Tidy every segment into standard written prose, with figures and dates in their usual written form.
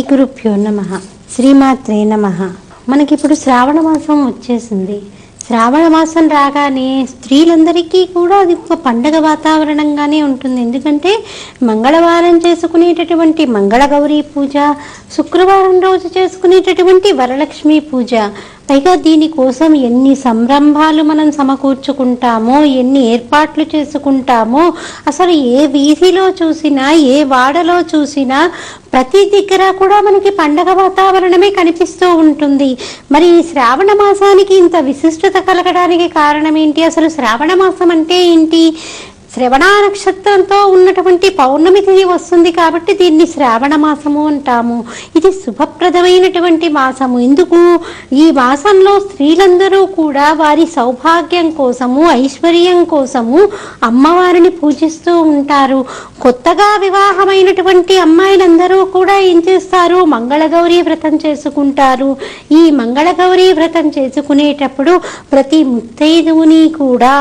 గురుభ్యో నమః. శ్రీమాత్రే నమః. మనకిప్పుడు శ్రావణ మాసం వచ్చేసింది. శ్రావణ మాసం రాగానే స్త్రీలందరికీ కూడా అది ఒక పండగ వాతావరణంగానే ఉంటుంది. ఎందుకంటే మంగళవారం చేసుకునేటటువంటి మంగళగౌరీ పూజ, శుక్రవారం రోజు చేసుకునేటటువంటి వరలక్ష్మి పూజ, పైగా దీనికోసం ఎన్ని సంరంభాలు మనం సమకూర్చుకుంటామో, ఎన్ని ఏర్పాట్లు చేసుకుంటామో, అసలు ఏ వీధిలో చూసినా, ఏ వాడలో చూసినా ప్రతి దగ్గర కూడా మనకి పండగ వాతావరణమే కనిపిస్తూ ఉంటుంది. మరి ఈ శ్రావణ మాసానికి ఇంత విశిష్టత కలగడానికి కారణం ఏంటి? అసలు శ్రావణ మాసం అంటే ఏంటి? శ్రవణ నక్షత్రంతో ఉన్నటువంటి పౌర్ణమి తిథి వస్తుంది కాబట్టి దీన్ని శ్రావణ మాసము అంటాము. ఇది శుభప్రదమైనటువంటి మాసము. ఎందుకు? ఈ మాసంలో స్త్రీలందరూ కూడా వారి సౌభాగ్యం కోసము, ఐశ్వర్యం కోసము అమ్మవారిని పూజిస్తూ ఉంటారు. కొత్తగా వివాహమైనటువంటి అమ్మాయిలందరూ కూడా ఏం చేస్తారు? మంగళగౌరీ వ్రతం చేసుకుంటారు. ఈ మంగళగౌరీ వ్రతం చేసుకునేటప్పుడు ప్రతి ముత్తైదువుని కూడా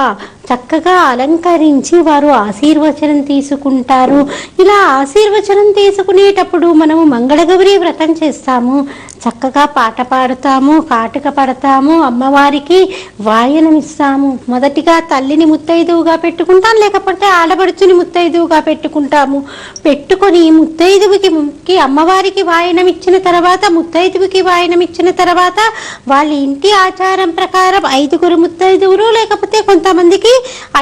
చక్కగా అలంకరించి వారు ఆశీర్వచనం తీసుకుంటారు. ఇలా ఆశీర్వచనం తీసుకునేటప్పుడు మనము మంగళగౌరీ వ్రతం చేస్తాము, చక్కగా పాట పాడుతాము, కాటుక పడతాము, అమ్మవారికి వాయనం ఇస్తాము. మొదటిగా తల్లిని ముత్తైదువుగా పెట్టుకుంటాం, లేకపోతే ఆడబడుచుని ముత్తైదువుగా పెట్టుకుంటాము. పెట్టుకొని ముత్తైదువుకి అమ్మవారికి వాయనం ఇచ్చిన తర్వాత, ముత్తైదువుకి వాయనం ఇచ్చిన తర్వాత వాళ్ళ ఇంటి ఆచారం ప్రకారం 5 ముత్తైదువులు, లేకపోతే కొంతమందికి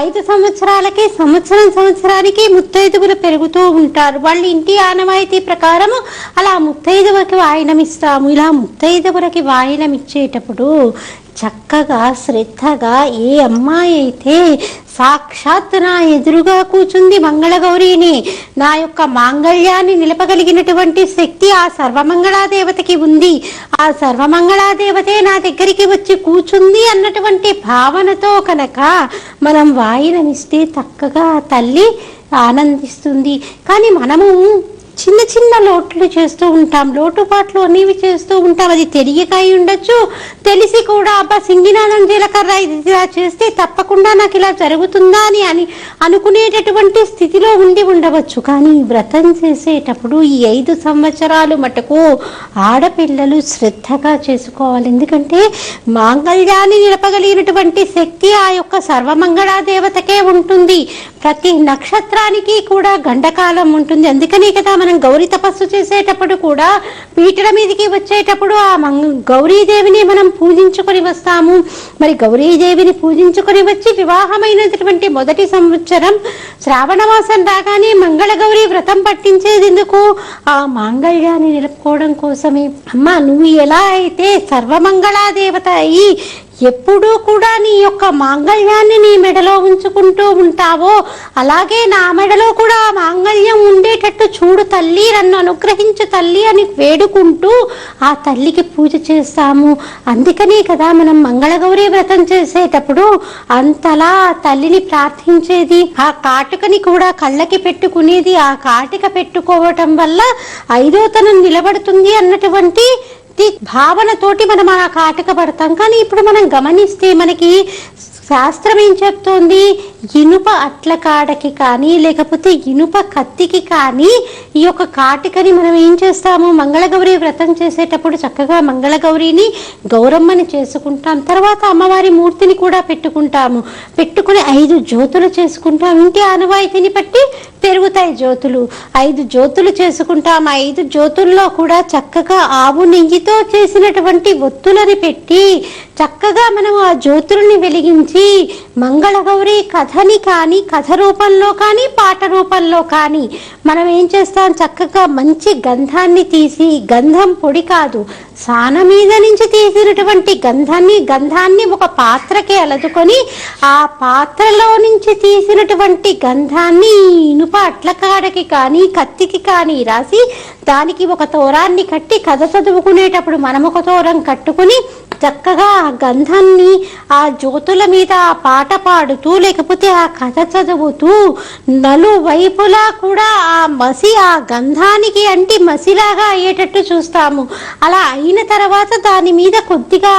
5 సంవత్సరాలకి సంవత్సరానికి ముత్తైదువులు పెరుగుతూ ఉంటారు. వాళ్ళ ఇంటి ఆనవాయితీ ప్రకారం అలా ముత్తైదువుకి వాయనం ఇస్తాము. ఇలా ముత్తైదువులకి వాయనం ఇచ్చేటప్పుడు చక్కగా శ్రద్ధగా ఏ అమ్మాయి అయితే సాక్షాత్ నా ఎదురుగా కూర్చుంది మంగళగౌరీని, నా యొక్క మాంగళ్యాన్ని నిలపగలిగినటువంటి శక్తి ఆ సర్వమంగళాదేవతకి ఉంది, ఆ సర్వమంగళాదేవతే నా దగ్గరికి వచ్చి కూర్చుంది అన్నటువంటి భావనతో కనుక మనం వాయినమిస్తే చక్కగా తల్లి ఆనందిస్తుంది. కానీ మనము చిన్న చిన్న లోట్లు చేస్తూ ఉంటాం, లోటుపాట్లు అనేవి చేస్తూ ఉంటాం. అది తెలియక అయి ఉండొచ్చు, తెలిసి కూడా అబ్బా సింగినాథం జీలకర్ర ఇది ఇలా చేస్తే తప్పకుండా నాకు ఇలా జరుగుతుందా అని అనుకునేటటువంటి స్థితిలో ఉండి ఉండవచ్చు. కానీ వ్రతం చేసేటప్పుడు ఈ 5 సంవత్సరాలు మటుకు ఆడపిల్లలు శ్రద్ధగా చేసుకోవాలి. ఎందుకంటే మాంగళ్యాన్ని నిలపగలిగినటువంటి శక్తి ఆ యొక్క సర్వమంగళాదేవతకే ఉంటుంది. ప్రతి నక్షత్రానికి కూడా గండకాలం ఉంటుంది. అందుకనే కదా మనం గౌరీ తపస్సు చేసేటప్పుడు కూడా పీటల మీదకి వచ్చేటప్పుడు ఆ గౌరీదేవిని మనం పూజించుకొని వస్తాము. మరి గౌరీదేవిని పూజించుకొని వచ్చి వివాహమైనటువంటి మొదటి సంవత్సరం శ్రావణ మాసం రాగానే మంగళగౌరీ వ్రతం పట్టించేది ఎందుకు? ఆ మాంగళ్యాన్ని నిలుపుకోవడం కోసమే. అమ్మ, నువ్వు ఎలా అయితే సర్వమంగళాదేవత అయి ఎప్పుడూ కూడా నీ యొక్క మాంగళ్యాన్ని నీ మెడలో ఉంచుకుంటూ ఉంటావో, అలాగే నా మెడలో కూడా మాంగళ్యం ఉండేటట్టు చూడు తల్లి, నన్ను అనుగ్రహించు తల్లి అని వేడుకుంటూ ఆ తల్లికి పూజ చేస్తాము. అందుకనే కదా మనం మంగళగౌరీ వ్రతం చేసేటప్పుడు అంతలా తల్లిని ప్రార్థించేది. ఆ కాటుకని కూడా కళ్ళకి పెట్టుకునేది. ఆ కాటుక పెట్టుకోవటం వల్ల 5వ తనం నిలబడుతుంది అన్నటువంటి భావనతోటి మనం ఆ కాటుక పడతాం. కానీ ఇప్పుడు మనం గమనిస్తే మనకి శాస్త్రం ఏం చెప్తోంది? ఇనుప అట్ల కాడకి కానీ, లేకపోతే ఇనుప కత్తికి కానీ ఈ యొక్క కాటికని మనం ఏం చేస్తాము? మంగళగౌరీ వ్రతం చేసేటప్పుడు చక్కగా మంగళగౌరీని గౌరమ్మని చేసుకుంటాం. తర్వాత అమ్మవారి మూర్తిని కూడా పెట్టుకుంటాము. పెట్టుకుని 5 జ్యోతులు చేసుకుంటాం. ఇంటి ఆనవాయితీని బట్టి పెరుగుతాయి జ్యోతులు. 5 జ్యోతులు చేసుకుంటాం. 5 జ్యోతుల్లో కూడా చక్కగా ఆవు నెయ్యితో చేసినటువంటి ఒత్తులని పెట్టి చక్కగా మనం ఆ జ్యోతుల్ని వెలిగించి మంగళగౌరీ కథని కానీ, కథ రూపంలో కానీ, పాట రూపంలో కానీ మనం ఏం చేస్తాం? చక్కగా మంచి గంధాన్ని తీసి, గంధం పొడి కాదు, సాన మీద నుంచి తీసినటువంటి గంధాన్ని ఒక పాత్రకి అలదుకొని ఆ పాత్రలో నుంచి తీసినటువంటి గంధాన్ని ఇనుప అట్లకాడకి కానీ, కత్తికి కానీ రాసి దానికి ఒక తోరాన్ని కట్టి కథ చదువుకునేటప్పుడు మనం ఒక తోరం కట్టుకుని చక్కగా ఆ గంధాన్ని ఆ జ్యోతుల మీద ఆ పాట పాడుతూ, లేకపోతే ఆ కథ చదువుతూ నలువైపులా కూడా ఆ మసి ఆ గంధానికి అంటి మసిలాగా అయ్యేటట్టు చూస్తాము. అలా అయిన తర్వాత దాని మీద కొద్దిగా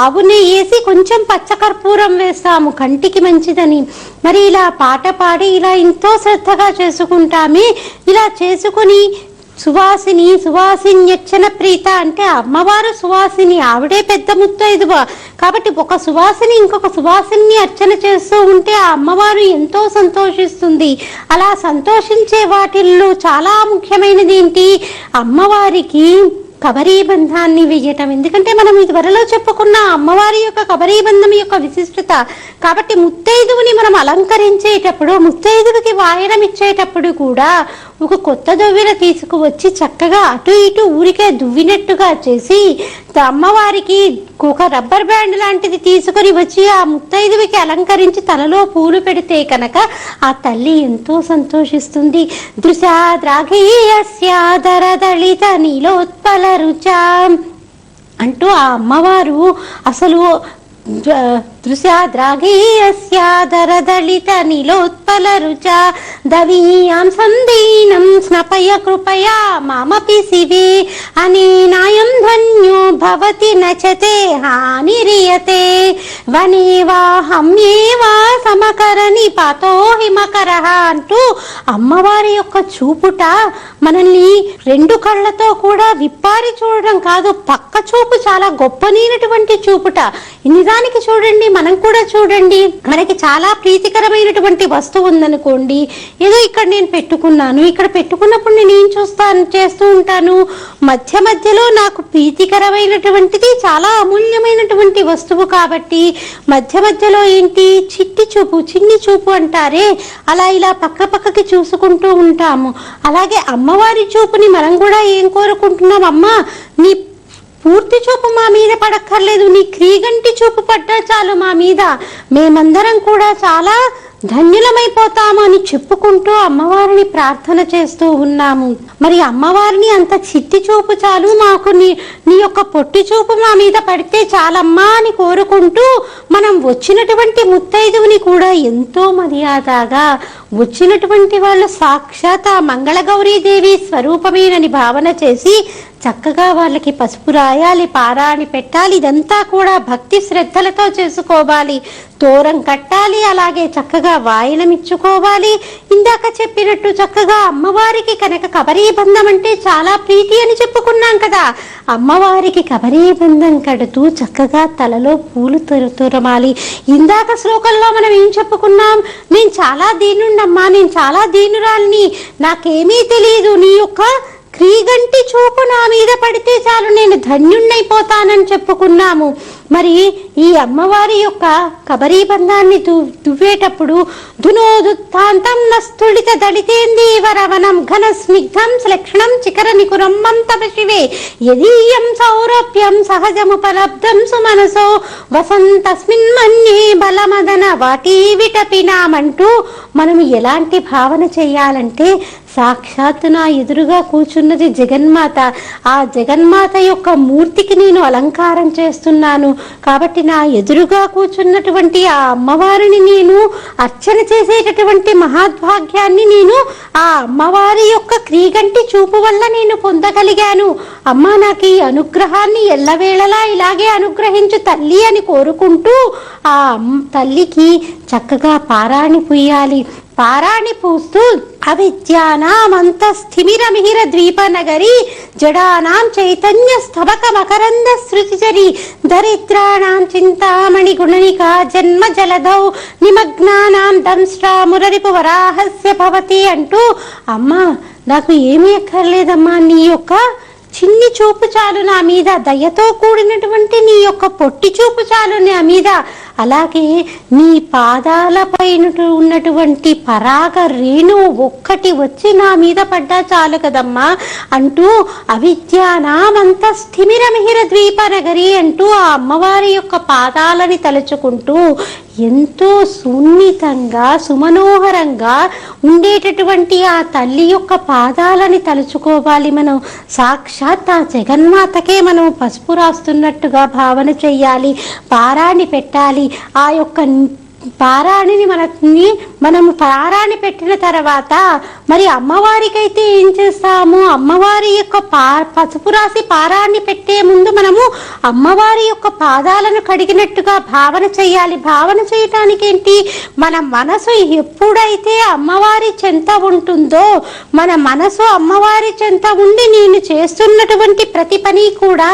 ఆవు నెయ్యి వేసి కొంచెం పచ్చకర్పూరం వేస్తాము, కంటికి మంచిదని. మరి ఇలా పాట పాడి ఇలా ఎంతో శ్రద్ధగా చేసుకుంటామే. ఇలా చేసుకుని సువాసిన్యర్చన ప్రీత అంటే అమ్మవారు సువాసిని, ఆవిడే పెద్ద ముత్తైదువ. కాబట్టి ఒక సువాసిని ఇంకొక సువాసిని అర్చన చేస్తూ ఉంటే ఆ అమ్మవారు ఎంతో సంతోషిస్తుంది. అలా సంతోషించే వాటిల్లో చాలా ముఖ్యమైనది ఏంటి, అమ్మవారికి కబరీబంధాన్ని వేయటం. ఎందుకంటే మనం ఇదివరలో చెప్పుకున్న అమ్మవారి యొక్క కబరీబంధం యొక్క విశిష్టత. కాబట్టి ముత్తైదువుని మనం అలంకరించేటప్పుడు, ముత్తైదువుకి వాయనం ఇచ్చేటప్పుడు కూడా ఒక కొత్త దువ్వెన తీసుకువచ్చి చక్కగా అటు ఇటు ఊరికే దువ్వినట్టుగా చేసి అమ్మవారికి ఒక రబ్బర్ బ్యాండ్ లాంటిది తీసుకొని వచ్చి ఆ ముత్తైదువికి అలంకరించి తలలో పూలు పెడితే కనుక ఆ తల్లి ఎంతో సంతోషిస్తుంది. దృశాద్రాఘీయస్యాదరదళిత నీలోత్పల రుచా అంటూ ఆ అమ్మవారు అసలు దృశాద్రాఘీయస్యాదరదళిత నీలోత్పల రుచా దవీయాం సందీనం స్నపయ కృపయా మామపి శివే అనేనాయం ధన్యో భవతి నచతే హానిరియతే వనేవా హమ్యేవా సమకరణి పాతో హిమకరః అంటూ అమ్మవారి యొక్క చూపుట మనల్ని రెండు కళ్ళతో కూడా విప్పారి చూడడం కాదు, పక్క చూపు చాలా గొప్పనైనటువంటి చూపుట. నిజానికి చూడండి, మనం కూడా చూడండి, మనకి చాలా ప్రీతికరమైనటువంటి వస్తువు ఉందనుకోండి, ఏదో ఇక్కడ నేను పెట్టుకున్నాను, ఇక్కడ పెట్టుకున్నప్పుడు నేను ఏం చేస్తూ ఉంటాను, మధ్య మధ్యలో నాకు ప్రీతికరమైనటువంటిది చాలా అమూల్యమైనటువంటి వస్తువు కాబట్టి మధ్య మధ్యలో ఏంటి చిన్ని చూపు అంటారే, అలా ఇలా పక్కకి చూసుకుంటూ ఉంటాము. అలాగే అమ్మవారి చూపుని మనం కూడా ఏం కోరుకుంటున్నాం, అమ్మా నీ పూర్తి చూపు మా మీద పడక్కర్లేదు, నీ క్రీగంటి చూపు పడ్డా చాలు మా మీద, మేమందరం కూడా చాలా ధన్యులమైపోతాము అని చెప్పుకుంటూ అమ్మవారిని ప్రార్థన చేస్తూ ఉన్నాము. మరి అమ్మవారిని అంత చిట్టి చూపు చాలు, మాకు నీ యొక్క పొట్టి చూపు మా మీద పడితే చాలమ్మా అని కోరుకుంటూ మనం వచ్చినటువంటి ముత్తైదువుని కూడా ఎంతో మర్యాదగా వచ్చినటువంటి వాళ్ళు సాక్షాత్ ఆ మంగళగౌరీదేవి స్వరూపమేనని భావన చేసి చక్కగా వాళ్ళకి పసుపు రాయాలి, పారాణి పెట్టాలి. ఇదంతా కూడా భక్తి శ్రద్ధలతో చేసుకోవాలి. తోరం కట్టాలి, అలాగే చక్కగా వాయనం ఇచ్చుకోవాలి. ఇందాక చెప్పినట్టు చక్కగా అమ్మవారికి కనుక కబరీబంధం అంటే చాలా ప్రీతి అని చెప్పుకున్నాం కదా, అమ్మవారికి కబరీబంధం కడుతూ చక్కగా తలలో పూలు తురమాలి. ఇందాక శ్లోకంలో మనం ఏం చెప్పుకున్నాం, నేను చాలా దీనుండమ్మా, నేను చాలా దీనురాల్ని, నాకేమీ తెలియదు, నీ యొక్క క్రీగంటి చూపు నా మీద పడితే చాలు నేను ధన్యుణ్ణైపోతానని చెప్పుకున్నాము. మరి ఈ అమ్మవారి యొక్క కబరీబంధాన్ని దువ్వేటప్పుడు ధునోదుత్తాంతం నస్తుళిత దళితేందీవరవనం ఘన స్నిగ్ధం శ్లక్షణం చికర నికురంబం తవ శివే యదీయం సౌరభ్యం సహజముపలబ్ధం సుమనసో వసంతస్మిన్ మన్యే బలమదన వాటీ విటపినామంటూ మనం ఎలాంటి భావన చేయాలంటే, సాక్షాత్తు నా ఎదురుగా కూర్చున్నది జగన్మాత, ఆ జగన్మాత యొక్క మూర్తికి నేను అలంకారం చేస్తున్నాను కాబట్టి నా ఎదురుగా కూర్చున్నటువంటి ఆ అమ్మవారిని నేను అర్చన చేసేటటువంటి మహాద్భాగ్యాన్ని నేను ఆ అమ్మవారి యొక్క క్రీగంటి చూపు వల్ల నేను పొందగలిగాను. అమ్మ నాకు ఈ అనుగ్రహాన్ని ఎల్లవేళలా ఇలాగే అనుగ్రహించు తల్లి అని కోరుకుంటూ ఆ తల్లికి చక్కగా పారాణి పూయాలి. పారాణి పూస్తూ అవిద్యానామంత స్థిమిరమిహిర ద్వీపనగరి జడానాం చైతన్య స్తవక మకరంద శృతిచరి దరిద్రాణాం చింతామణి గుణనికా జన్మ జలధౌ నిమగ్నానాం దంశ్రా మురరిపు వరాహస్య భవతి అంటూ, అమ్మా నాకు ఏమీ అక్కర్లేదమ్మా, నీ యొక్క చిన్ని చూపు చాలు నా మీద, దయతో కూడినటువంటి నీ యొక్క పొట్టి చూపు చాలు నా మీద, అలాగే నీ పాదాలపైన ఉన్నటువంటి పరాగ రేణు ఒక్కటి వచ్చి నా మీద పడ్డా చాలు కదమ్మా అంటూ అవిద్యానామంత స్థిమిరమిహిర ద్వీపనగరి అంటూ ఆ అమ్మవారి యొక్క పాదాలని తలుచుకుంటూ ఎంతో సున్నితంగా సుమనోహరంగా ఉండేటటువంటి ఆ తల్లి యొక్క పాదాలని తలుచుకోవాలి. మనం సాక్షాత్ ఆ జగన్మాతకే మనం పసుపు రాస్తున్నట్టుగా భావన చెయ్యాలి, పారాణి పెట్టాలి. ఆ యొక్క పారాణిని మనం పారాణి పెట్టిన తర్వాత మరి అమ్మవారికైతే ఏం చేస్తాము, అమ్మవారి యొక్క పసుపు రాసి పారాన్ని పెట్టే ముందు మనము అమ్మవారి యొక్క పాదాలను కడిగినట్టుగా భావన చేయాలి. భావన చేయటానికి ఏంటి, మన మనసు ఎప్పుడైతే అమ్మవారి చెంత ఉంటుందో, మన మనసు అమ్మవారి చెంత ఉండి నేను చేస్తున్నటువంటి ప్రతి పని కూడా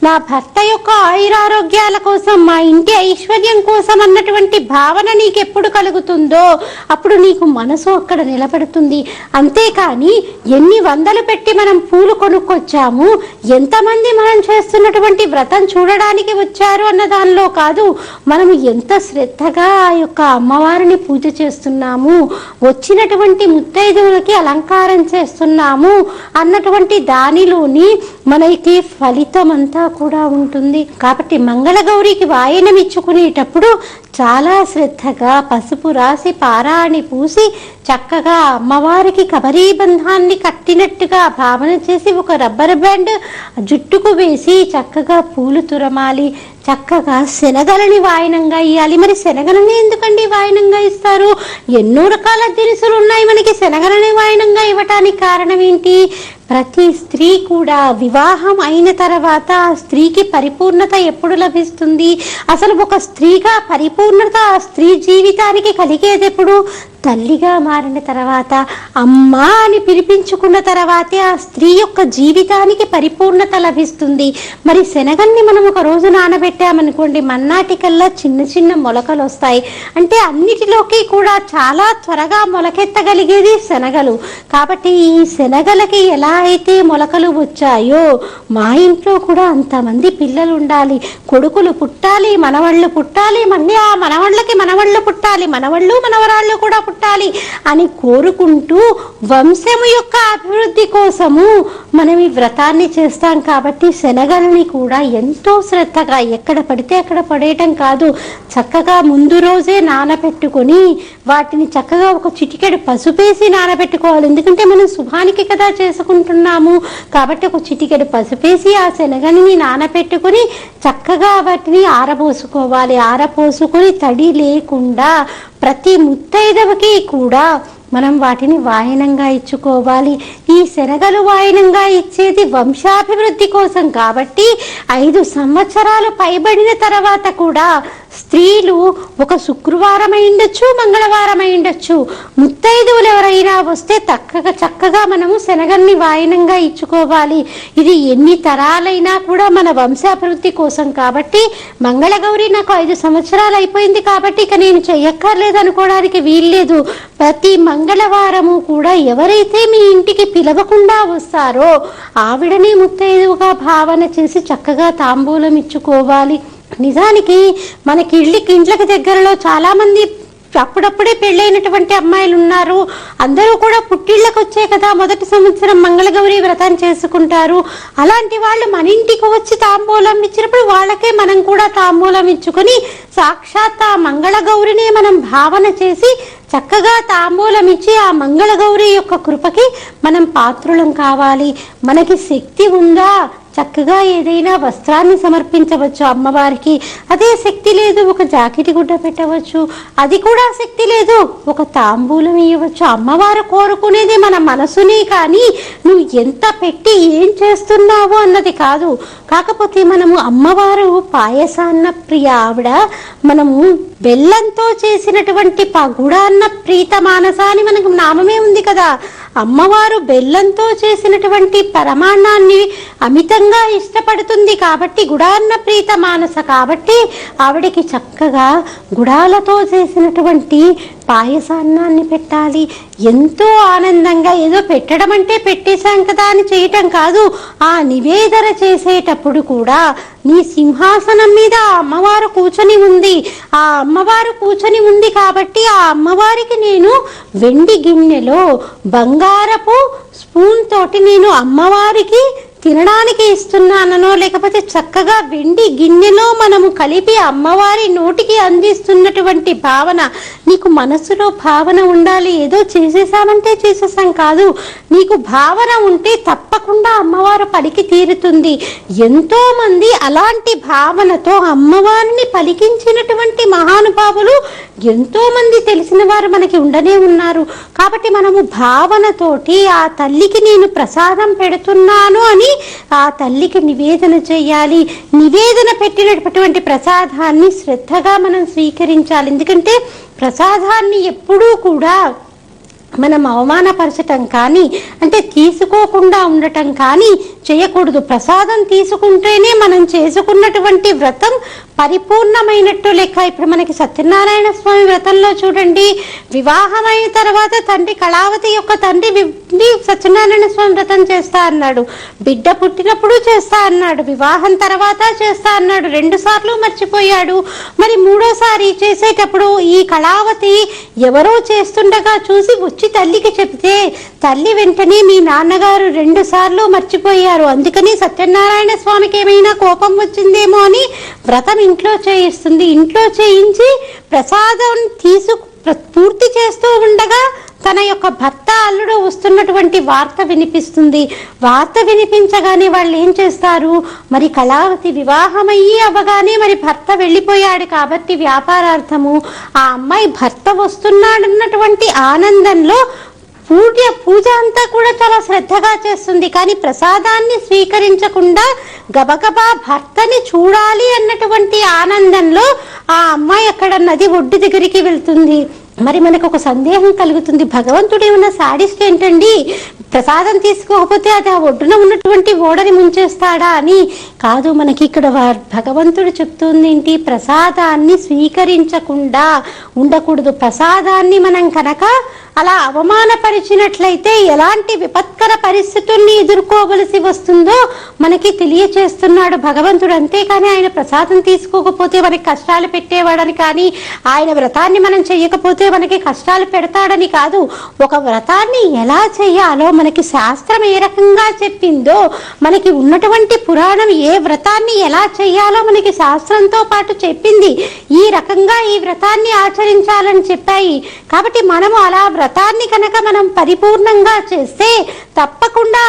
నా భర్త యొక్క ఆయురారోగ్యాల కోసం, మా ఇంటి ఐశ్వర్యం కోసం అన్నటువంటి భావన నీకు ఎప్పుడు కలుగుతుందో అప్పుడు నీకు మనసు అక్కడ నిలబడుతుంది. అంతేకాని ఎన్ని వందలు పెట్టి మనం పూలు కొనుక్కొచ్చాము, ఎంతమంది మనం చేస్తున్నటువంటి వ్రతం చూడడానికి వచ్చారు అన్న దానిలో కాదు, మనము ఎంత శ్రద్ధగా ఆ యొక్క అమ్మవారిని పూజ చేస్తున్నాము, వచ్చినటువంటి ముత్తైదువులకి అలంకారం చేస్తున్నాము అన్నటువంటి దానిలోని మనకి ఫలితం అంతా కూడా ఉంటుంది. కాబట్టి మంగళగౌరికి వాయనం ఇచ్చుకునేటప్పుడు చాలా శ్రద్ధగా పసుపు రాసి పారాణి పూసి చక్కగా అమ్మవారికి కబరీబంధాన్ని కట్టినట్టుగా భావన చేసి ఒక రబ్బర్ బ్యాండ్ జుట్టుకు వేసి చక్కగా పూలు తురమాలి. చక్కగా శనగలని వాయనంగా ఇవ్వాలి. మరి శనగలని ఎందుకండి వాయనంగా ఇస్తారు? ఎన్నో రకాల దినుసులు ఉన్నాయి మనకి, శనగలని వాయనంగా ఇవ్వటానికి కారణం ఏంటి? ప్రతి స్త్రీ కూడా వివాహం అయిన తర్వాత ఆ స్త్రీకి పరిపూర్ణత ఎప్పుడు లభిస్తుంది? అసలు ఒక స్త్రీగా పరిపూర్ణత ఆ స్త్రీ జీవితానికి కలిగేది ఎప్పుడు? తల్లిగా మారిన తర్వాత, అమ్మ అని పిలిపించుకున్న తర్వాతే ఆ స్త్రీ యొక్క జీవితానికి పరిపూర్ణత లభిస్తుంది. మరి శనగల్ని మనం ఒక రోజు నానబెట్టామనుకోండి, మన్నాటికల్లా చిన్న చిన్న మొలకలు వస్తాయి. అంటే అన్నిటిలోకి కూడా చాలా త్వరగా మొలకెత్తగలిగేది శనగలు. కాబట్టి ఈ శనగలకి ఎలా అయితే మొలకలు వచ్చాయో మా ఇంట్లో కూడా అంతమంది పిల్లలు ఉండాలి, కొడుకులు పుట్టాలి, మనవళ్ళు పుట్టాలి, మళ్ళీ ఆ మనవళ్ళకి మనవళ్ళు పుట్టాలి, మనవళ్ళు మనవరాళ్ళు కూడా పుట్టాలి అని కోరుకుంటూ వంశము యొక్క అభివృద్ధి కోసము మనం ఈ వ్రతాన్ని చేస్తాం. కాబట్టి శనగలని కూడా ఎంతో శ్రద్ధగా ఎక్కడ పడితే అక్కడ పడేయటం కాదు, చక్కగా ముందు రోజే నానబెట్టుకొని వాటిని చక్కగా ఒక చిటికెడు పసుపేసి నానబెట్టుకోవాలి. ఎందుకంటే మనం శుభానికి కదా చేసుకుంటున్నాము. కాబట్టి ఒక చిటికెడు పసుపేసి ఆ శనగని నానబెట్టుకొని చక్కగా వాటిని ఆరబోసుకోవాలి. ఆరబోసుకొని తడి లేకుండా ప్రతి ముత్తైదవకి కూడా మనం వాటిని వాయనంగా ఇచ్చుకోవాలి. ఈ శనగలు వాయనంగా ఇచ్చేది వంశాభివృద్ధి కోసం. కాబట్టి 5 సంవత్సరాలు పైబడిన తర్వాత కూడా స్త్రీలు ఒక శుక్రవారం అయిండొచ్చు, మంగళవారం అయిండొచ్చు, ముత్తైదువులు ఎవరైనా వస్తే చక్కగా మనము శనగల్ని వాయనంగా ఇచ్చుకోవాలి. ఇది ఎన్ని తరాలైనా కూడా మన వంశాభివృద్ధి కోసం. కాబట్టి మంగళగౌరి నాకు 5 సంవత్సరాలు అయిపోయింది కాబట్టి ఇక నేను చెయ్యక్కర్లేదు అనుకోవడానికి వీల్లేదు. ప్రతి మంగళవారము కూడా ఎవరైతే మీ ఇంటికి పిలవకుండా వస్తారో ఆవిడని ముత్తైదువుగా భావన చేసి చక్కగా తాంబూలం ఇచ్చుకోవాలి. నిజానికి మనకి ఇంట్లకి దగ్గరలో చాలా మంది అప్పుడప్పుడే పెళ్ళైనటువంటి అమ్మాయిలు ఉన్నారు. అందరూ కూడా పుట్టిళ్ళకి వచ్చే కదా మొదటి సంవత్సరం మంగళగౌరి వ్రతం చేసుకుంటారు. అలాంటి వాళ్ళు మన ఇంటికి వచ్చి తాంబూలం ఇచ్చినప్పుడు వాళ్ళకే మనం కూడా తాంబూలం ఇచ్చుకొని సాక్షాత్ ఆ మంగళగౌరినే మనం భావన చేసి చక్కగా తాంబూలం ఇచ్చి ఆ మంగళగౌరి యొక్క కృపకి మనం పాత్రులం కావాలి. మనకి శక్తి ఉందా, చక్కగా ఏదైనా వస్త్రాన్ని సమర్పించవచ్చు అమ్మవారికి. అదే శక్తి లేదు, ఒక జాకెట్ గుడ్డ పెట్టవచ్చు. అది కూడా శక్తి లేదు, ఒక తాంబూలం ఇవ్వచ్చు. అమ్మవారు కోరుకునేది మన మనసునే కానీ నువ్వు ఎంత పెట్టి ఏం చేస్తున్నావు అన్నది కాదు. కాకపోతే మనము అమ్మవారు పాయసాన్న ప్రియ ఆవిడ, మనము బెల్లంతో చేసినటువంటి గుడాన్న ప్రీత మానస అని మనకు నామమే ఉంది కదా. అమ్మవారు బెల్లంతో చేసినటువంటి పరమాన్నాన్ని అమితంగా ఇష్టపడుతుంది కాబట్టి గుడాన్న ప్రీత మానస. కాబట్టి ఆవిడకి చక్కగా గుడాలతో చేసినటువంటి పాయసాన్నాన్ని పెట్టాలి. ఎంతో ఆనందంగా, ఏదో పెట్టడం అంటే పెట్టేశాం కదా అని చేయటం కాదు. ఆ నివేదన చేసేటప్పుడు కూడా నీ సింహాసనం మీద ఆ అమ్మవారు కూర్చొని ఉంది. ఆ అమ్మవారు కూర్చొని ఉంది కాబట్టి ఆ అమ్మవారికి నేను వెండి గిన్నెలో బంగారపు స్పూన్ తోటి నేను అమ్మవారికి తినడానికి ఇస్తున్నానో లేకపోతే చక్కగా వెండి గిన్నెలో మనము కలిపి అమ్మవారి నోటికి అందిస్తున్నటువంటి భావన, నీకు మనసులో భావన ఉండాలి. ఏదో చేసేసామంటే చేసేసాం కాదు, నీకు భావన ఉంటే తప్పకుండా అమ్మవారు పలికి తీరుతుంది. ఎంతో మంది అలాంటి భావనతో అమ్మవారిని పలికించినటువంటి మహానుభావులు ఎంతో మంది తెలిసిన వారు మనకి ఉండనే ఉన్నారు. కాబట్టి మనము భావనతోటి ఆ తల్లికి నేను ప్రసాదం పెడుతున్నాను అని ఆ తల్లికి నివేదన చేయాలి. నివేదన పెట్టినటువంటి ప్రసాదాన్ని శ్రద్ధగా మనం స్వీకరించాలి. ఎందుకంటే ప్రసాదాన్ని ఎప్పుడూ కూడా మనం అవమానపరచటం కానీ, అంటే తీసుకోకుండా ఉండటం కానీ చేయకూడదు. ప్రసాదం తీసుకుంటేనే మనం చేసుకున్నటువంటి వ్రతం పరిపూర్ణమైనట్టు లెక్క. ఇప్పుడు మనకి సత్యనారాయణ స్వామి వ్రతంలో చూడండి, వివాహమైన తర్వాత తండ్రి కళావతి యొక్క తండ్రి సత్యనారాయణ స్వామి వ్రతం చేస్తా అన్నాడు, బిడ్డ పుట్టినప్పుడు చేస్తా అన్నాడు, వివాహం తర్వాత చేస్తా అన్నాడు, 2 సార్లు మర్చిపోయాడు. మరి 3వసారి చేసేటప్పుడు ఈ కళావతి ఎవరో చేస్తుండగా చూసి వచ్చి తల్లికి చెప్తే తల్లి వెంటనే మీ నాన్నగారు 2 సార్లు మర్చిపోయారు, అందుకని సత్యనారాయణ స్వామికి ఏమైనా కోపం వచ్చిందేమో అని వ్రతం ఇంట్లో చేయిస్తుంది. ఇంట్లో చేయించి ప్రసాదం పూర్తి చేస్తూ ఉండగా తన యొక్క భర్త అల్లుడు వస్తున్నటువంటి వార్త వినిపిస్తుంది. వార్త వినిపించగానే వాళ్ళు ఏం చేస్తారు, మరి కళావతి వివాహమయ్యి అవ్వగానే మరి భర్త వెళ్ళిపోయాడు కాబట్టి వ్యాపారార్థము ఆ అమ్మాయి భర్త వస్తున్నాడన్నటువంటి ఆనందంలో పూజ అంతా కూడా చాలా శ్రద్ధగా చేస్తుంది. కానీ ప్రసాదాన్ని స్వీకరించకుండా గబగబా భర్తని చూడాలి అన్నటువంటి ఆనందంలో ఆ అమ్మాయి అక్కడ నది ఒడ్డు దగ్గరికి వెళ్తుంది. మరి మనకు ఒక సందేహం కలుగుతుంది, భగవంతుడు ఏమన్నా సాడిస్ట్ ఏంటండి, ప్రసాదం తీసుకోకపోతే అది ఆ ఒడ్డున ఉన్నటువంటి ఓడని ముంచేస్తాడా అని. కాదు, మనకి ఇక్కడ భగవంతుడు చెప్తుంది ఏంటి, ప్రసాదాన్ని స్వీకరించకుండా ఉండకూడదు. ప్రసాదాన్ని మనం కనుక అలా అవమానపరిచినట్లయితే ఎలాంటి విపత్కర పరిస్థితుల్ని ఎదుర్కోవలసి వస్తుందో మనకి తెలియచేస్తున్నాడు భగవంతుడు. అంతేకాని ఆయన ప్రసాదం తీసుకోకపోతే మనకి కష్టాలు పెట్టేవాడని కానీ, ఆయన వ్రతాన్ని మనం చెయ్యకపోతే మనకి కష్టాలు పెడతాడని కాదు. ఒక వ్రతాన్ని ఎలా చెయ్యాలో మనకి శాస్త్రం ఏ రకంగా చెప్పిందో, మనకి ఉన్నటువంటి పురాణం ఏ వ్రతాన్ని ఎలా చెయ్యాలో మనకి శాస్త్రంతో పాటు చెప్పింది. ఈ రకంగా ఈ వ్రతాన్ని ఆచరించాలని చెప్పాయి. కాబట్టి మనము అలా వ్రతాన్ని కనుక మనం పరిపూర్ణంగా చేస్తే తప్పకుండా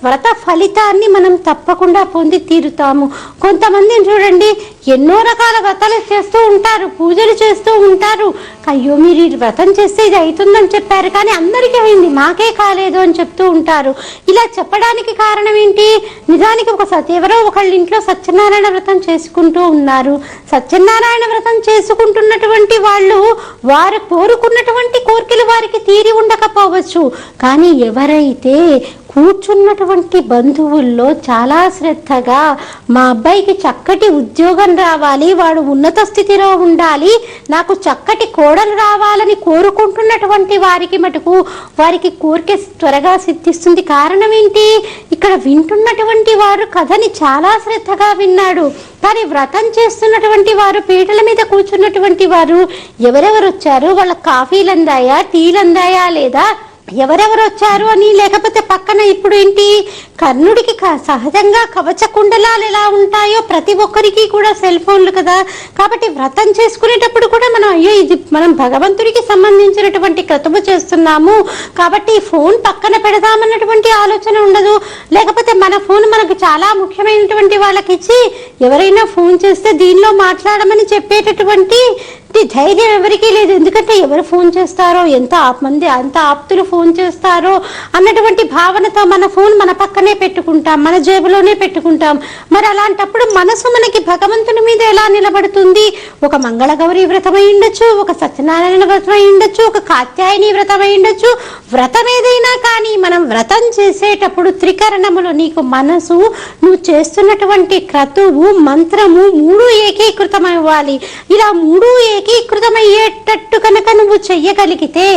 వ్రత ఫలితాన్ని మనం తప్పకుండా పొంది తీరుతాము. కొంతమందిని చూడండి, ఎన్నో రకాల వ్రతాలు చేస్తూ ఉంటారు, పూజలు చేస్తూ ఉంటారు. అయ్యో మీరు ఈ వ్రతం చేస్తే ఇది అవుతుందని చెప్పారు కానీ అందరికీ అయింది, మాకే కాలేదు అని చెప్తూ ఉంటారు. ఇలా చెప్పడానికి కారణం ఏంటి, నిజానికి ఎవరో ఒకళ్ళ ఇంట్లో సత్యనారాయణ వ్రతం చేసుకుంటూ ఉన్నారు. సత్యనారాయణ వ్రతం చేసుకుంటున్నటువంటి వాళ్ళు వారు కోరుకున్నటువంటి కోరికలు వారికి తీరి ఉండకపోవచ్చు. కానీ ఎవరైతే కూర్చున్నటువంటి బంధువుల్లో చాలా శ్రద్ధగా మా అబ్బాయికి చక్కటి ఉద్యోగం రావాలి, వాడు ఉన్నత స్థితిలో ఉండాలి, నాకు చక్కటి కోడలు రావాలని కోరుకుంటున్నటువంటి వారికి మటుకు వారికి కోరిక త్వరగా సిద్ధిస్తుంది. కారణం ఏంటి, ఇక్కడ వింటున్నటువంటి వారు కథని చాలా శ్రద్ధగా విన్నాడు. కానీ వ్రతం చేస్తున్నటువంటి వారు, పీటల మీద కూర్చున్నటువంటి వారు ఎవరెవరు వచ్చారు, వాళ్ళ కాఫీలు అందాయా, టీలు అందాయా లేదా, ఎవరెవరు వచ్చారు అని, లేకపోతే పక్కన ఇప్పుడు ఏంటి కర్ణుడికి సహజంగా కవచ కుండలాలు ఎలా ఉంటాయో ప్రతి ఒక్కరికి కూడా సెల్ ఫోన్లు కదా. కాబట్టి వ్రతం చేసుకునేటప్పుడు కూడా మనం అయ్యో ఇది మనం భగవంతుడికి సంబంధించినటువంటి క్రతువు చేస్తున్నాము కాబట్టి ఫోన్ పక్కన పెడదామన్నటువంటి ఆలోచన ఉండదు. లేకపోతే మన ఫోన్ మనకు చాలా ముఖ్యమైనటువంటి వాళ్ళకి ఇచ్చి ఎవరైనా ఫోన్ చేస్తే దీనిలో మాట్లాడమని చెప్పేటటువంటి ధైర్యం ఎవరికీ లేదు. ఎందుకంటే ఎవరు ఫోన్ చేస్తారో, అంత ఆప్తులు ఫోన్ చేస్తారో అన్నటువంటి భావనతో మన ఫోన్ మన పక్కనే పెట్టుకుంటాం, మన జేబులోనే పెట్టుకుంటాం. మరి అలాంటప్పుడు మనసు మనకి భగవంతుని మీద ఎలా నిలబడుతుంది? ఒక మంగళగౌరి వ్రతం అయి ఉండొచ్చు, ఒక సత్యనారాయణ వ్రతం అయి ఉండొచ్చు, ఒక కాత్యాయని వ్రతం అయి ఉండొచ్చు. వ్రతం ఏదైనా కానీ మనం వ్రతం చేసేటప్పుడు త్రికరణములు, నీకు మనసు, నువ్వు చేస్తున్నటువంటి క్రతువు, మంత్రము 3 ఏకీకృతం అవ్వాలి. ఇలా 3 ఏకీకృతమయ్యేటట్టు కనుక నువ్వు చెయ్యగలిగితే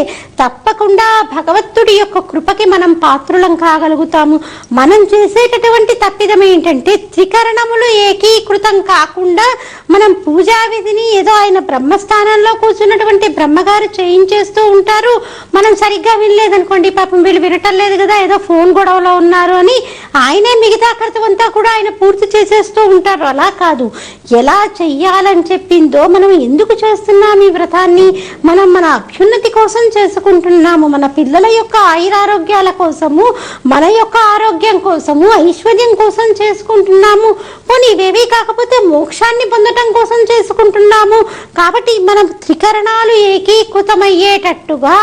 తప్పకుండా భగవంతుడి యొక్క కృపకి మనం పాత్రులం కాగలుగుతాము. మనం చేసేటటువంటి తప్పిదం ఏంటంటే త్రికరణములు ఏకీకృతం కాకుండా మనం పూజా విధిని ఏదో ఆయన బ్రహ్మస్థానంలో కూర్చున్నటువంటి బ్రహ్మగారు చేయించేస్తూ ఉంటారు. మనం సరిగ్గా వినలేదనుకోండి, పాపం వీళ్ళు వినటం లేదు కదా, ఏదో ఫోన్ గొడవలో ఉన్నారు అని ఆయనే మిగతా కర్తవ్యం అంతా కూడా ఆయన పూర్తి చేసేస్తూ ఉంటారు. అలా కాదు, ఎలా చెయ్యాలని చెప్పిందో మనం ఎందుకు చేస్తున్నాం ఈ వ్రతాన్ని? మనం మన అభ్యున్నతి కోసం చేసుకుంటున్నాము, మన పిల్లల యొక్క ఆయురారోగ్యాల కోసము, మన యొక్క ఆరోగ్యం కోసము, ఐశ్వర్యం కోసం చేసుకుంటున్నాము. పోనీ ఇవేవి కాకపోతే మోక్షాన్ని పొందటం కోసం చేసుకుంటున్నాము. కాబట్టి మనం త్రికరణాలు ఏకీకృతమయ్యేటట్టుగా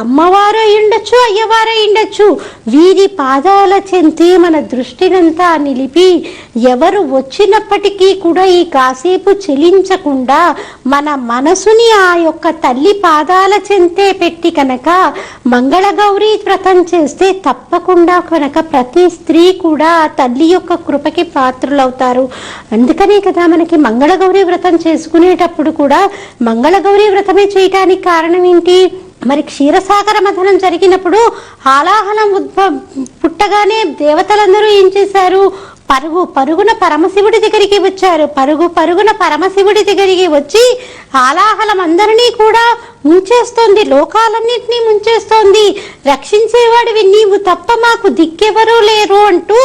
అమ్మవారు అయ్యుండొచ్చు, అయ్యవారు అయ్యుండొచ్చు, వీరి పాదాల చెంతే మన దృష్టినంతా నిలిపి ఎవరు వచ్చినప్పటికీ కూడా ఈ కాసేపు చెలించకుండా మన మనసుని ఆ యొక్క తల్లి పాదాల చెంతే పెట్టి కనుక మంగళగౌరి వ్రతం చేస్తే తప్పకుండా కనుక ప్రతి స్త్రీ కూడా తల్లి యొక్క కృపకి పాత్రులవుతారు. అందుకనే కదా మనకి మంగళగౌరి వ్రతం చేసుకునేటప్పుడు కూడా మంగళగౌరి వ్రతమే చేయటానికి కారణం ఏంటి? మరి క్షీరసాగర మథనం జరిగినప్పుడు హాలాహలం పుట్టగానే దేవతలందరూ ఏం చేశారు? పరుగున పరమశివుడి దగ్గరికి వచ్చారు. పరుగున పరమశివుడి దగ్గరికి వచ్చి హాలాహలం అందరినీ కూడా ముంచేస్తోంది, లోకాలన్నింటినీ ముంచేస్తోంది, రక్షించేవాడివి నీవు తప్ప మాకు దిక్కెవరూ లేరు అంటూ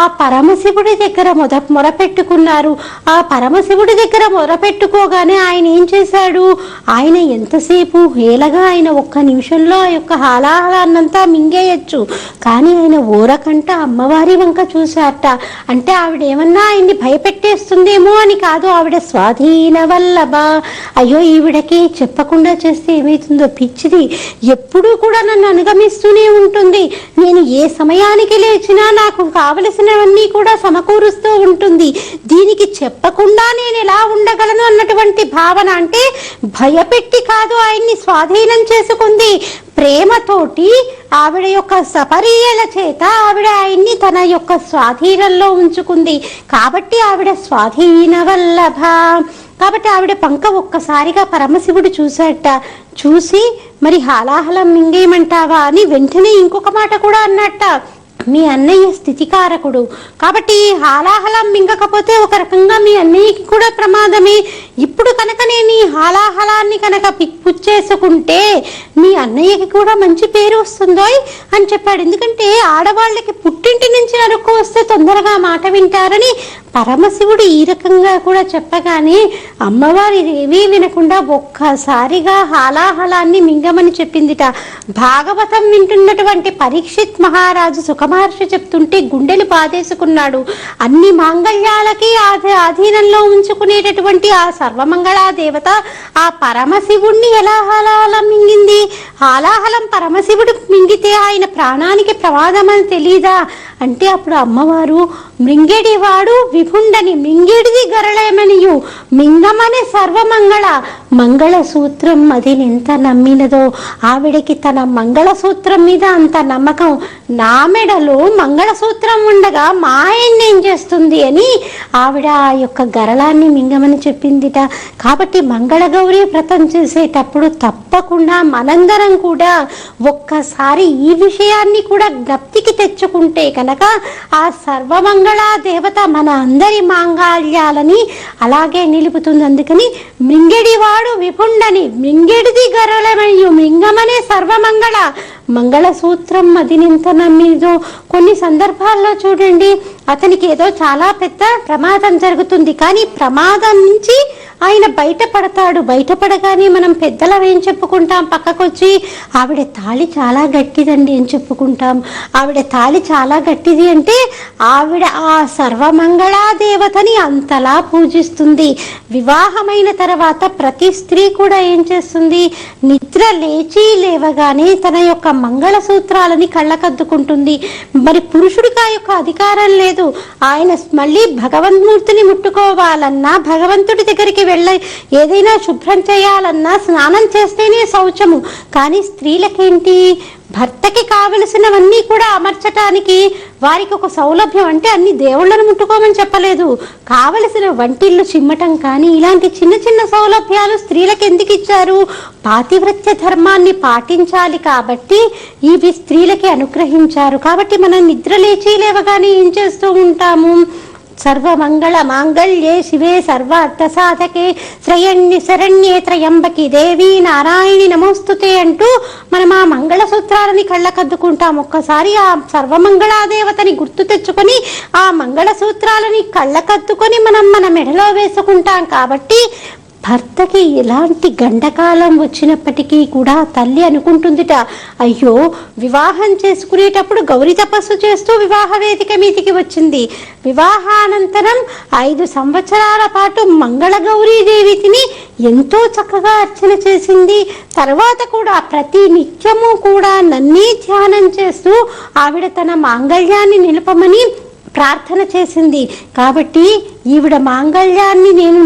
ఆ పరమశివుడి దగ్గర మొరపెట్టుకున్నారు. ఆ పరమశివుడి దగ్గర మొరపెట్టుకోగానే ఆయన ఏం చేశాడు? ఆయన ఎంతసేపు హేళగా ఆయన ఒక్క నిమిషంలో ఆ యొక్క హాలాహలాన్నంతా మింగేయచ్చు, కానీ ఆయన ఊరకంట అమ్మవారి వంక చూశారట. అంటే ఆవిడ ఏమన్నా ఆయన్ని భయపెట్టేస్తుందేమో అని కాదు, ఆవిడ స్వాధీన వల్లభ. అయ్యో ఈవిడకి చెప్పకుండా చేస్తే ఏమవుతుందో, పిచ్చిది ఎప్పుడూ కూడా నన్ను అనుగమిస్తూనే ఉంటుంది, నేను ఏ సమయానికి లేచినా నాకు కావలసినవన్నీ కూడా సమకూరుస్తూ ఉంటుంది, దీనికి చెప్పకుండా నేను ఎలా ఉండగలను అన్నటువంటి భావన. అంటే భయపెట్టి కాదు, ఆయన్ని స్వాధీనం చేసుకుంది, ప్రేమతోటి ఆవిడ యొక్క సపర్యల చేత ఆవిడ ఆయన్ని తన యొక్క స్వాధీనంలో ఉంచుకుంది. కాబట్టి ఆవిడ స్వాధీన వల్లభ. కాబట్టి ఆవిడ పంక ఒక్కసారిగా పరమశివుడు చూశాట. చూసి మరి హాలాహలం మింగేయమంటావా అని వెంటనే ఇంకొక మాట కూడా అన్నట్ట, మీ అన్నయ్య స్థితికారకుడు కాబట్టి హాలాహలం మింగకపోతే ఒక రకంగా మీ అన్నయ్యకి కూడా ప్రమాదమే. ఇప్పుడు కనుక నేను ఈ హాలాహలాన్ని కనుక పుచ్చేసుకుంటే మీ అన్నయ్యకి కూడా మంచి పేరు వస్తుందో అని చెప్పాడు. ఎందుకంటే ఆడవాళ్ళకి పుట్టింటి నుంచి నరుక్కు వస్తే తొందరగా మాట వింటారని పరమశివుడు ఈ రకంగా కూడా చెప్పగానే అమ్మవారి ఏమీ వినకుండా ఒక్కసారిగా హాలాహలాన్ని మింగమని చెప్పిందిట. భాగవతం వింటున్నటువంటి పరీక్షిత్ మహారాజు సుఖమహర్షి చెప్తుంటే గుండెలు బాధేసుకున్నాడు. అన్ని మాంగళ్యాలకి ఆధీనంలో ఉంచుకునేటటువంటి ఆ సర్వమంగళా దేవత ఆ పరమశివుణ్ణి ఎలా హాలాహలం మింగింది? హాలాహలం పరమశివుడు మింగితే ఆయన ప్రాణానికి ప్రమాదం అని తెలీదా? అంటే అప్పుడు అమ్మవారు మృంగేడివాడు విభుండని మింగిడిది గరళమనియు మింగమనే సర్వమంగళ మంగళసూత్రం అది ఎంత నమ్మినదో ఆవిడకి తన మంగళసూత్రం మీద అంత నమ్మకం. నా మెడలో మంగళసూత్రం ఉండగా మా ఆయన్ని ఏం చేస్తుంది అని ఆవిడ ఆ యొక్క గరళాన్ని మింగమని చెప్పిందిట. కాబట్టి మంగళగౌరి వ్రతం చేసేటప్పుడు తప్పకుండా మనందరం కూడా ఒక్కసారి ఈ విషయాన్ని కూడా జ్ఞప్తికి తెచ్చుకుంటే కనుక ఆ సర్వమంగళా దేవత మన అందరి మాంగళ్యాలని అలాగే నిలుపుతుంది. అందుకని మృంగెడివాడు విపుండని మృంగెడిది గరళమయ్యు మింగమనే సర్వమంగళ మంగళసూత్రం మదినింత నమ్మిదో. కొన్ని సందర్భాల్లో చూడండి, అతనికి ఏదో చాలా పెద్ద ప్రమాదం జరుగుతుంది, కానీ ప్రమాదం నుంచి ఆయన బయటపడతాడు. బయటపడగానే మనం పెద్దలం ఏం చెప్పుకుంటాం? పక్కకొచ్చి ఆవిడ తాళి చాలా గట్టిదండి అని చెప్పుకుంటాం. ఆవిడ తాళి చాలా గట్టిది అంటే ఆవిడ ఆ సర్వమంగళా దేవతని అంతలా పూజిస్తుంది. వివాహమైన తర్వాత ప్రతి స్త్రీ కూడా ఏం చేస్తుంది? నిద్ర లేచి లేవగానే తన యొక్క మంగళసూత్రాలని కళ్ళకద్దుకుంటుంది. మరి పురుషుడికి ఆ యొక్క అధికారం లేదు. ఆయన మళ్ళీ భగవన్మూర్తిని ముట్టుకోవాలన్నా, భగవంతుడి దగ్గరికి ఏదైనా శుభ్రం చేయాలన్నా స్నానం చేస్తేనే శౌచము. కానీ స్త్రీలకేంటి? భర్తకి కావలసినవన్నీ కూడా అమర్చటానికి వారికి ఒక సౌలభ్యం. అంటే అన్ని దేవుళ్ళను ముట్టుకోమని చెప్పలేదు, కావలసిన వంటిళ్ళు చిమ్మటం కానీ ఇలాంటి చిన్న చిన్న సౌలభ్యాలు స్త్రీలకు ఎందుకు ఇచ్చారు? పాతివ్రత్య ధర్మాన్ని పాటించాలి కాబట్టి ఇవి స్త్రీలకి అనుగ్రహించారు. కాబట్టి మనం నిద్ర లేచి లేవగానే ఏం చేస్తూ ఉంటాము? సర్వమంగళ మాంగళ్యే శివే సర్వార్థ సాధకే శ్రేయణ్య శరణ్యే త్రయంబకి దేవి నారాయణి నమోస్తుతే అంటూ మనం ఆ మంగళసూత్రాలని కళ్ళకద్దుకుంటాం. ఒక్కసారి ఆ సర్వమంగళాదేవతని గుర్తు తెచ్చుకొని ఆ మంగళసూత్రాలని కళ్ళకద్దుకొని మనం మన మెడలో వేసుకుంటాం. కాబట్టి భర్తకి ఎలాంటి గండకాలం వచ్చినప్పటికీ కూడా తల్లి అనుకుంటుందిట, అయ్యో వివాహం చేసుకునేటప్పుడు గౌరీ తపస్సు చేస్తూ వివాహ వేదిక మీదికి వచ్చింది. వివాహానంతరం 5 సంవత్సరాల పాటు మంగళ గౌరీదేవిని ఎంతో చక్కగా అర్చన చేసింది. తర్వాత కూడా ప్రతి నిత్యము కూడా నన్నే ధ్యానం చేస్తూ ఆవిడ తన మాంగళ్యాన్ని నిలపమని ప్రార్థన చేసింది. కాబట్టి ఈవిడ మాంగళ్యాన్ని నేను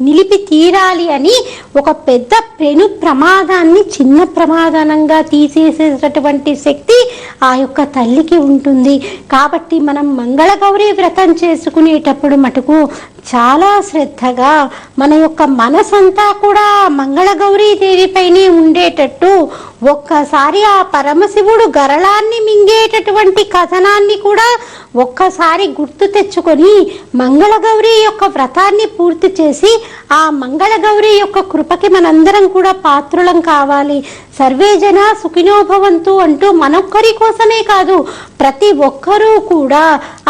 నిలిపి తీరాలి అని ఒక పెద్ద పెను ప్రమాదాన్ని చిన్న ప్రమాదంగా తీసేసేటటువంటి శక్తి ఆ యొక్క తల్లికి ఉంటుంది. కాబట్టి మనం మంగళగౌరి వ్రతం చేసుకునేటప్పుడు మటుకు చాలా శ్రద్ధగా మన యొక్క మనసంతా కూడా మంగళగౌరీ దేవిపైనే ఉండేటట్టు ఒక్కసారి ఆ పరమశివుడు గరళాన్ని మింగేటటువంటి కథనాన్ని కూడా ఒక్కసారి గుర్తు తెచ్చుకొని మంగళగౌరి యొక్క వ్రతాన్ని పూర్తి చేసి ఆ మంగళగౌరి యొక్క కృపకి మనందరం కూడా పాత్రులం కావాలి. సర్వే జన సుఖినో భవంతు అంటూ మనొక్కరి కోసమే కాదు, ప్రతి ఒక్కరూ కూడా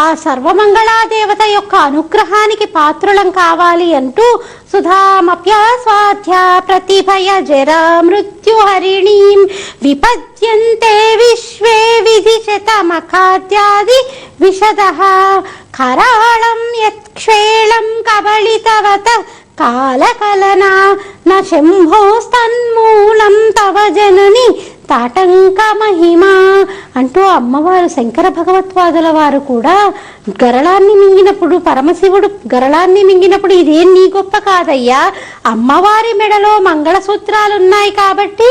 ఆ సర్వమంగళాదేవత యొక్క అనుగ్రహానికి పాత్రులం కావాలి అంటూ సుధామప్యాస్వాధ్య ప్రతిభయ జరా మృత్యుహరిణీం విపద్యంతే విశ్వే విధిశతమఖాద్యాది విశదః కరాళం యత్క్షేళం కబళితవత కాలకలనా న శంభోస్తన్మూలం తవ జనని తాటంక మహిమా అంటూ అమ్మవారు శంకర భగవత్పాదుల వారు కూడా గరళాన్ని మింగినప్పుడు, పరమశివుడు గరళాన్ని మింగినప్పుడు ఇదేం నీ గొప్ప కాదయ్యా, అమ్మవారి మెడలో మంగళసూత్రాలున్నాయి కాబట్టి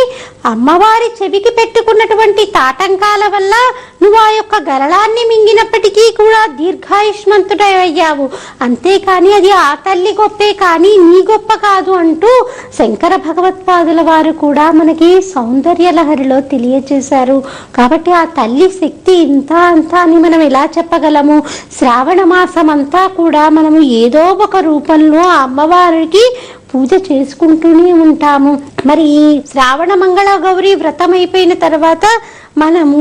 అమ్మవారి చెవికి పెట్టుకున్నటువంటి తాటంకాల వల్ల నువ్వు ఆ యొక్క గరళాన్ని మింగినప్పటికీ కూడా దీర్ఘాయుష్మంతుడయ్యావు, అంతేకాని అది ఆ తల్లి గొప్పే కానీ నీ గొప్ప కాదు అంటూ శంకర భగవత్పాదుల వారు కూడా మనకి సౌందర్య లహరిలో తెలియజేశారు. కాబట్టి ఆ తల్లి శక్తి ఇంత అంతా అని మనం ఎలా చెప్పగలము? శ్రావణ మాసం అంతా కూడా మనము ఏదో ఒక రూపంలో ఆ అమ్మవారికి పూజ చేసుకుంటూనే ఉంటాము. మరి ఈ శ్రావణ మంగళ గౌరీ వ్రతం అయిపోయిన తర్వాత మనము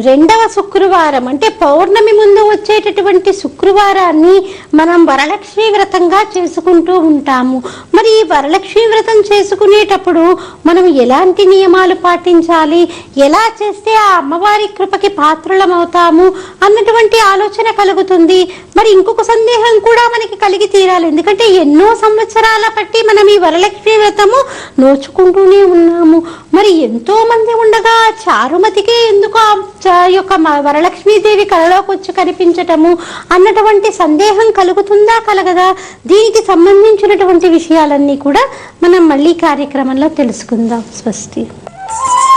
2వ శుక్రవారం అంటే పౌర్ణమి ముందు వచ్చేటటువంటి శుక్రవారాన్ని మనం వరలక్ష్మి వ్రతంగా చేసుకుంటూ ఉంటాము. మరి ఈ వరలక్ష్మి వ్రతం చేసుకునేటప్పుడు మనం ఎలాంటి నియమాలు పాటించాలి, ఎలా చేస్తే ఆ అమ్మవారి కృపకి పాత్రలం అవుతాము అన్నటువంటి ఆలోచన కలుగుతుంది. మరి ఇంకొక సందేహం కూడా మనకి కలిగి తీరాలి, ఎందుకంటే ఎన్నో సంవత్సరాల బట్టి మనం ఈ వరలక్ష్మి వ్రతము నోచుకుంటూనే ఉన్నాము. మరి ఎంతో మంది ఉండగా చారుమతికి ఎందుకు ఆ యొక్క వరలక్ష్మీదేవి కళలోకి వచ్చి కనిపించటము అన్నటువంటి సందేహం కలుగుతుందా కలగదా? దీనికి సంబంధించినటువంటి విషయాలన్నీ కూడా మనం మళ్ళీ కార్యక్రమంలో తెలుసుకుందాం. స్వస్తి.